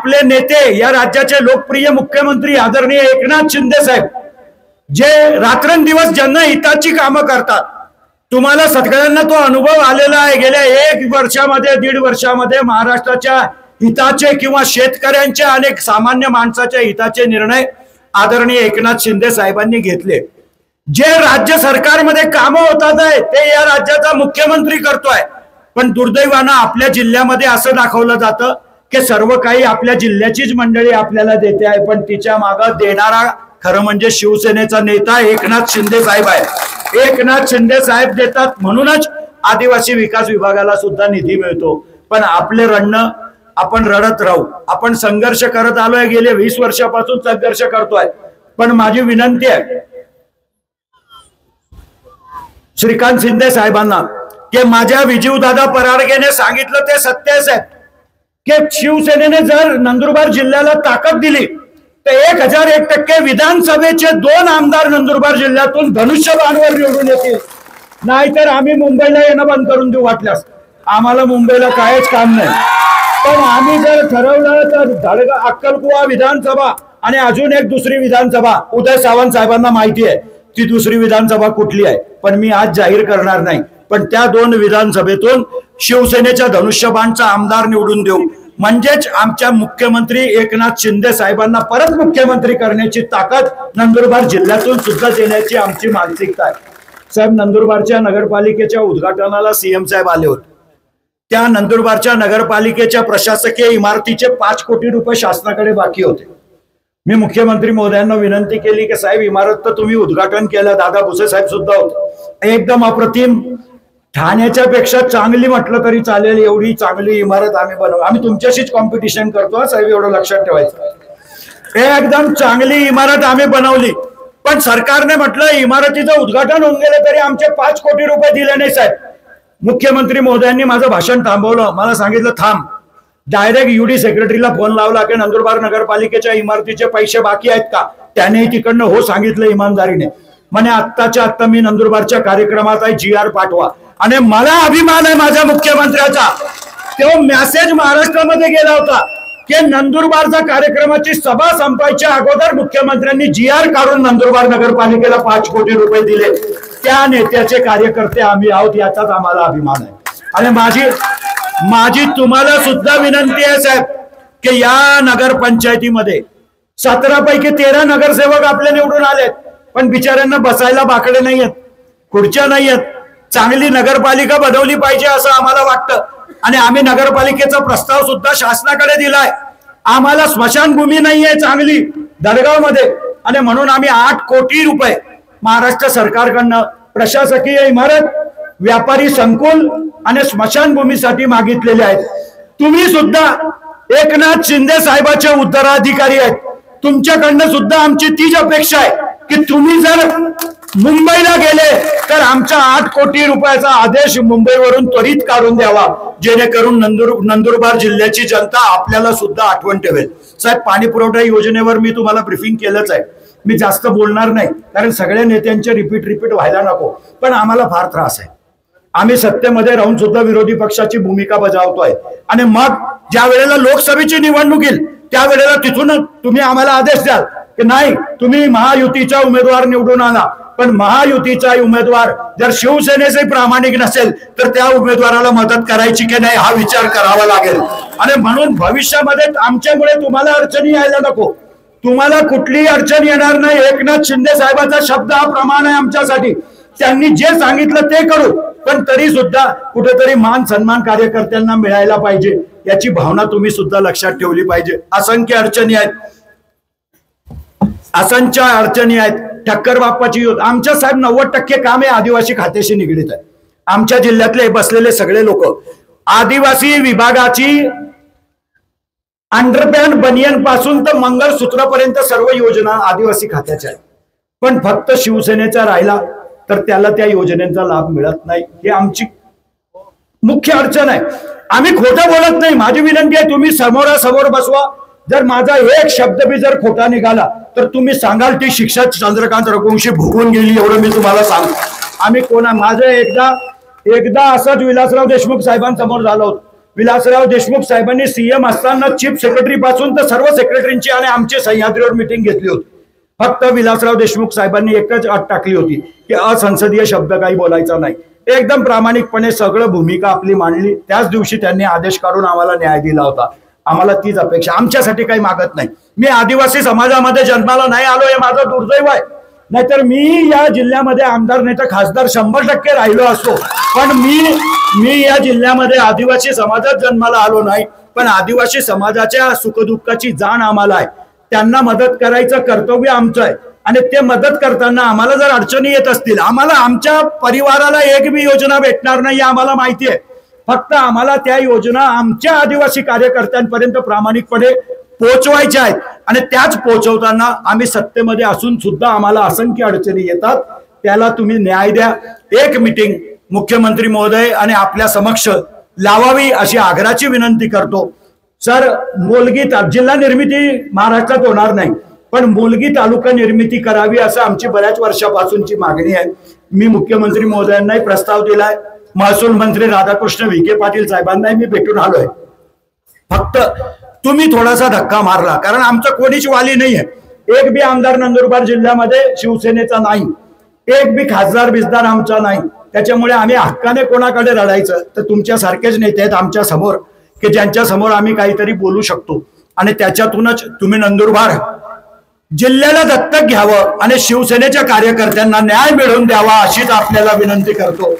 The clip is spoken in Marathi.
आपले नेते, या राज्याचे लोकप्रिय मुख्यमंत्री आदरणीय एकनाथ शिंदे साहेब, जे रात्रंदिवस जनहिताची कामं करतात, तुम्हाला सगळ्यांना तो अनुभव आलेला आहे। गेल्या 1 वर्षामध्ये 1.5 वर्षामध्ये महाराष्ट्राच्या हिताचे किंवा शेतकऱ्यांच्या अनेक सामान्य माणसाच्या हिताचे निर्णय आदरणीय एकनाथ शिंदे साहेबांनी घेतले। जे राज्य सरकारमध्ये कामं होतात आहे ते या राज्याचा मुख्यमंत्री करतोय, पण दुर्दैवानं आपल्या जिल्ह्यामध्ये असं दाखवलं जातं की सर्व काही आपल्या जिल्ह्याचीच मंडळी आपल्याला देते आहे, पण तिच्या मागं देणारा खरं म्हणजे शिवसेनेचा नेता एकनाथ शिंदे साहेब आहे। एकनाथ शिंदे साहेब देतात, म्हणूनच आदिवासी विकास विभागाला सुद्धा निधी मिळतो। पण आपले रणं आपण रडत राहू, आपण संघर्ष करत आलोय, गेले 20 वर्षापासून संघर्ष करतोय। पण माझी विनंती आहे श्रीकांत शिंदे साहेबांना की माझ्या विजूदादा पराडगेने सांगितलं ते सत्य आहे की शिवसेनेने जर नंदुरबार जिल्ह्याला ताकद दिली तर 1001% विधानसभेचे 2 आमदार नंदुरबार जिल्ह्यातून धनुष्यबाणवर निवडून येतील, नाहीतर आम्ही मुंबईला येणं बंद करून देऊ वाटल्यास। आम्हाला मुंबईला काहीच काम नाही, पण आम्ही जर ठरवलं तर अक्कलकुवा विधानसभा आणि अजून एक दुसरी विधानसभा, उदय सावंत साहेबांना माहिती आहे ती दुसरी विधानसभा कुठली आहे, पण मी आज जाहीर करणार नाही, पण त्या 2 विधानसभेतून शिवसेनेच्या धनुष्यबाणचा आमदार निवडून देऊ, म्हणजेच आमच्या मुख्यमंत्री एकनाथ शिंदे साहेबांना परत मुख्यमंत्री करण्याची ताकद नंदुरबार जिल्ह्यातून सुद्धा देण्याची आमची मानसिकता आहे। साहेब, नंदुरबारच्या नगरपालिकेच्या उद्घाटनाला सीएम साहेब आले होते। त्या नंदुरबारच्या नगरपालिकेच्या प्रशासकीय इमारतीचे 5 कोटी रुपये शासनाकडे बाकी होते। मी मुख्यमंत्री महोदयांना विनंती केली की साहेब, इमारत तर तुम्ही उद्घाटन केलं, दादा भुसे साहेब सुद्धा होते, एकदम अप्रतिम, ठाण्याच्या पेक्षा चांगली म्हटलं तरी चालेल एवढी चांगली इमारत आम्ही बनवू, आम्ही तुमच्याशीच कॉम्पिटिशन करतो साहेब, एवढं लक्षात ठेवायचं। एकदम चांगली इमारत आम्ही बनवली, पण सरकारने म्हटलं इमारतीचं उद्घाटन होऊन गेलं तरी आमचे 5 कोटी रुपये दिले नाही साहेब। मुख्यमंत्री महोदयांनी माझं भाषण थांबवलं, मला सांगितलं थांब, डायरेक्ट यूडी सेक्रेटरीला फोन लावला की नंदुरबार नगरपालिकेच्या इमारतीचे पैसे बाकी आहेत का, त्याने तिकडनं हो सांगितलं इमानदारीने, म्हणे आत्ताच्या आत्ता मी नंदुरबारच्या कार्यक्रमात आहे, GR पाठवा। आणि मला अभिमान आहे माझ्या मुख्यमंत्र्याचा, तो मेसेज महाराष्ट्रामध्ये गेला होता की नंदुरबारच्या कार्यक्रमाची सभा संपायच्या अगोदर मुख्यमंत्र्यांनी GR काढून नंदुरबार नगरपालिकेला 5 कोटी रुपये दिले। त्या नेत्याचे कार्यकर्ते आम्ही आहोत, याचाच आम्हाला अभिमान आहे। आणि माझी तुम्हाला सुद्धा विनंती आहे साहेब की या नगरपंचायतीमध्ये 17 पैकी 13 नगरसेवक आपले निवडून आलेत, पण बिचाऱ्यांना बसायला बाकडे नाहीयेत, खुर्च्या नाहीयेत। चांगली नगरपालिका बनवली पाहिजे असं आम्हाला वाटतं, आणि आम्ही नगरपालिकेचा प्रस्ताव सुद्धा शासनाकडे दिलाय। आम्हाला स्मशानभूमी नाहीये चांगली दडगावमध्ये, आणि म्हणून आम्ही 8 कोटी रुपये महाराष्ट्र सरकारकडनं प्रशासकीय इमारत, व्यापारी संकुल आणि स्मशानभूमीसाठी मागितलेले आहेत। तुम्ही सुद्धा एकनाथ शिंदे साहेबांचे उत्तराधिकारी आहेत, तुमच्याकडनं सुद्धा आमची तीच अपेक्षा आहे की तुम्ही जर मुंबईला गेले तर आमचा 8 कोटी रुपयाचा आदेश मुंबईवरून त्वरित काढून द्यावा, जेणेकरून नंदुरबार जिल्ह्याची जनता आपल्याला सुद्धा आठवण ठेवेल। साहेब, पाणी पुरवठा योजनेवर मी तुम्हाला ब्रीफिंग केलंच आहे, मी जास्त बोलणार नाही कारण सगळ्या नेत्यांचे रिपीट व्हायला नको, पण आम्हाला फार त्रास आहे। आम्ही सत्तेमध्ये राहून सुद्धा विरोधी पक्षाची भूमिका बजावतोय, आणि मग ज्या वेळेला लोकसभेची निवडणूक येईल त्यावेळेला तिथून तुम्ही आम्हाला आदेश द्याल की नाही तुम्ही महायुतीचा उमेदवार निवडून आणा, पण महायुतीचा उमेदवार जर शिवसेनेचे प्रामाणिक नसेल तर त्या उमेदवाराला मदत करायची की नाही हा विचार करावा लागेल। आणि म्हणून भविष्यामध्ये आमच्यामुळे तुम्हाला अडचणी यायला नको, तुम्हाला कुठलीही अडचण येणार नाही। एकनाथ शिंदे साहेबांचा शब्द हा प्रमाण आहे आमच्यासाठी, त्यांनी जे सांगितलं ते करू, पण तरी सुद्धा कुठेतरी मान सन्मान कार्यकर्त्यांना मिळायला पाहिजे याची भावना तुम्ही सुद्धा लक्षात ठेवली पाहिजे। असंख्य अडचणी आहेत, असंख्य अडचणी आहेत। ठक्कर बाप्पाची आमच्या साहेब 90% काम हे आदिवासी खात्याशी निगडीत आहे। आमच्या जिल्ह्यातले बसलेले सगळे लोक आदिवासी विभागाची अंडरपॅन्ट बनियन पासून तर मंगळसूत्रापर्यंत सर्व योजना आदिवासी खात्याच्या आहेत, पण फक्त शिवसेनेचा राहिला तर त्याला त्या योजनेचा लाभ मिळत नाही, ही आमची मुख्य अडचण आहे। आम्ही खोटं बोलत नाही, माझी विनंती आहे तुम्ही समोरासमोर बसवा, जर माझा एक शब्द भी जर खोटा निघाला तर तुम्ही सांगाल ती शिक्षा चंद्रकांत रघुवंशी भोगून गेली, एवढं मी तुम्हाला सांगतो। आम्ही कोणा माझं एकदा असंच विलासराव देशमुख साहेबांसमोर झालं होतं, विलासराव देशमुख साहेबांनी सीएम असताना चीफ सेक्रेटरी पासून तर सर्व सेक्रेटरींची आणि आमची सह्याद्रीवर मीटिंग घेतली होती. फक्त विलासराव देशमुख साहेबांनी एकच अट टाकली होती की असंसदीय शब्द काही बोलायचा नाही. एकदम प्रामाणिकपणे सगळं भूमिका आपली मांडली. त्याच दिवशी त्यांनी आदेश काढून आम्हाला न्याय दिला होता. आम्हाला तीच अपेक्षा, आमच्यासाठी काही मागत नाही. मी आदिवासी समाजामध्ये जन्माला नाही आलो हे माझं दुर्दैव आहे. नाहीतर मी या जिल्ह्यामध्ये आमदार नाही तर खासदार 100% राहिलो असतो. पण मी या जिल्ह्यामध्ये आदिवासी समाजात जन्माला आलो नाही. पण आदिवासी समाजाच्या सुखदुःखाची जाण आम्हाला आहे. त्यांना मदत करायचं कर्तव्य आमचं आहे. आणि ते मदत करताना आम्हाला जर अडचणी येत असतील, आम्हाला आमच्या परिवाराला एक बी योजना भेटणार नाही आम्हाला माहिती आहे. फक्त आम्हाला त्या योजना आमच्या आदिवासी कार्यकर्त्यांपर्यंत प्रामाणिकपणे पोहोचवायच्या आहेत. आणि त्याच पोहोचवताना आम्ही सत्तेमध्ये असून सुद्धा आम्हाला असंख्य अडचणी येतात. त्याला तुम्ही न्याय द्या. एक मीटिंग मुख्यमंत्री महोदय आणि आपल्या समक्ष लावावी अशी आग्रहाची विनंती करतो. सर, मोलगी जिल्हा निर्मिती महाराष्ट्रात होणार नाही, पण मोलगी तालुका निर्मिती करावी असं आमची बऱ्याच वर्षापासूनची मागणी आहे. मी मुख्यमंत्री महोदयांनाही प्रस्ताव दिलाय. महसूल मंत्री राधाकृष्ण विखे पाटील साहेबांनाही मी भेटून आलोय. फक्त तुम्ही थोडासा धक्का मारला, कारण आमचं कोणीच वाली नाहीये. एक बी आमदार नंदुरबार जिल्ह्यामध्ये शिवसेनेचा नाही, एक बी खासदार बिजदार आमचा नाही. त्याच्यामुळे आम्ही हक्काने कोणाकडे रडायचं, तर तुमच्यासारखेच नेते आहेत आमच्या समोर की ज्यांच्या समोर आम्ही काहीतरी बोलू शकतो. आणि त्याच्यातूनच तुम्ही नंदुरबार जिल्ह्याला दत्तक घ्यावं आणि शिवसेनेच्या कार्यकर्त्यांना न्याय मिळवून द्यावा अशीच आपल्याला विनंती करतो.